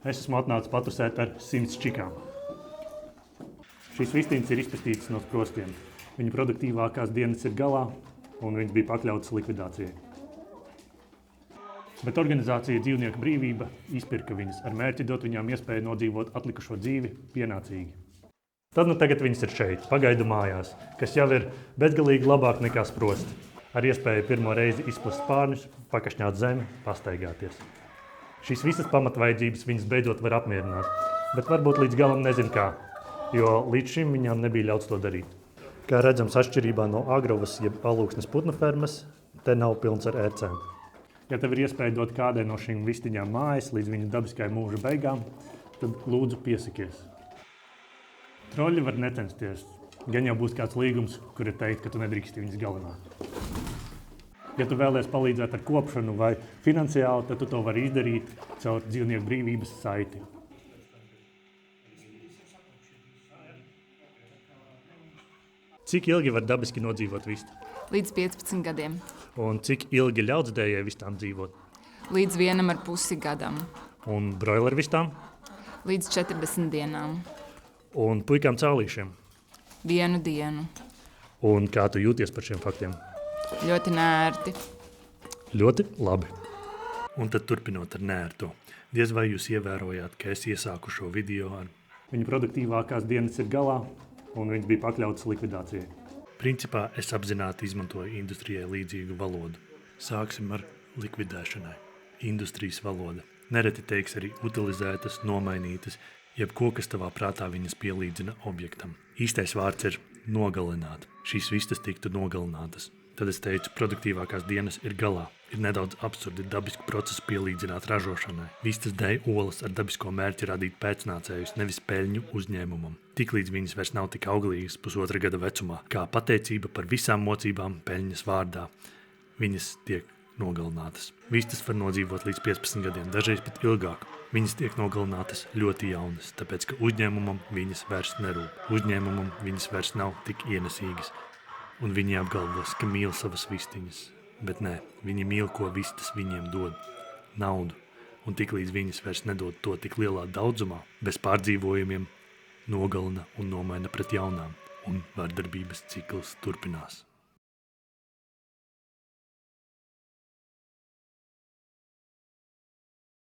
Es esmu atnācis patusēt ar 100 čikām. Šīs vistiņas ir izpestītas no sprostiem. Viņu produktīvākās dienas ir galā, un viņas bija pakļautas likvidācijai. Bet organizācija Dzīvnieku brīvība izpirka viņas ar mērķi dot viņām iespēju nodzīvot atlikušo dzīvi pienācīgi. Tad tagad viņas ir šeit, pagaidu mājās, kas jau ir bezgalīgi labāk nekā sprosti. Ar iespēju pirmo reizi izplast spārņus, pakašņāt zemi, pastaigāties. Šīs visas pamatvajadzības viņas beidzot var apmierināt, bet varbūt līdz galam nezin kā, jo līdz šim viņām nebija ļauts to darīt. Kā redzams, atšķirībā no agrovas jeb alūksnes putnu fermas, te nav pilns ar ērcēm. Ja tev ir iespēja dot kādai no šīm vistiņām mājas līdz viņu dabiskai mūža beigām, tad lūdzu piesakies. Troļļi var necensties, gan jau būs kāds līgums, kur ir teikt, ka tu nedrīksti viņus galināt. Ja tu vēlies palīdzēt ar kopšanu vai finansiāli, tad tu to vari izdarīt caur Dzīvnieku brīvības saiti. Cik ilgi var dabiski nodzīvot vistu? Līdz 15 gadiem. Un cik ilgi ļaudzudējai vistām dzīvot? Līdz 1,5 gadam. Un broileru vistām? Līdz 40 dienām. Un puikām cālīšiem? 1 dienu. Un kā tu jūties par šiem faktiem? Ļoti nērti. Ļoti labi. Un tad turpinot ar nērto. Diez vai jūs ievērojāt, ka es iesāku šo video ar viņu produktīvākās dienas ir galā, un viņas bija pakļautas likvidācijai. Principā es apzināti izmantoju industrijai līdzīgu valodu. Sāksim ar likvidēšanai. Industrijas valoda. Nereti teiks arī utilizētas, nomainītas, jebko, kas tavā prātā viņas pielīdzina objektam. Īstais vārds ir nogalināt. Šīs vistas tiktu nogalinātas. Tad es teicu, produktīvākās dienas ir galā. Ir nedaudz absurdi dabisku procesu pielīdzināt ražošanai. Vistas dēļ olas ar dabisko mērķi radīt pēcnācējus, nevis peļņu uzņēmumam. Tiklīdz viņas vairs nav tik auglīgas 1,5 gada vecumā, kā pateicība par visām mocībām peļņas vārdā. Viņas tiek nogalinātas. Vistas var nodzīvot līdz 15 gadiem, dažreiz pat ilgāk. Viņas tiek nogalinātas ļoti jaunas, tāpēc, ka uzņēmumam viņas vairs nerūp. Uzņēmumam viņas vairs nav tik ienesīgas. Un viņi apgalvos, ka mīl savas vistiņas. Bet nē, viņi mīl, ko vistas viņiem dod. Naudu. Un tiklīdz viņas vairs nedod to tik lielā daudzumā, bez pārdzīvojumiem, nogalina un nomaina pret jaunām. Un vardarbības cikls turpinās.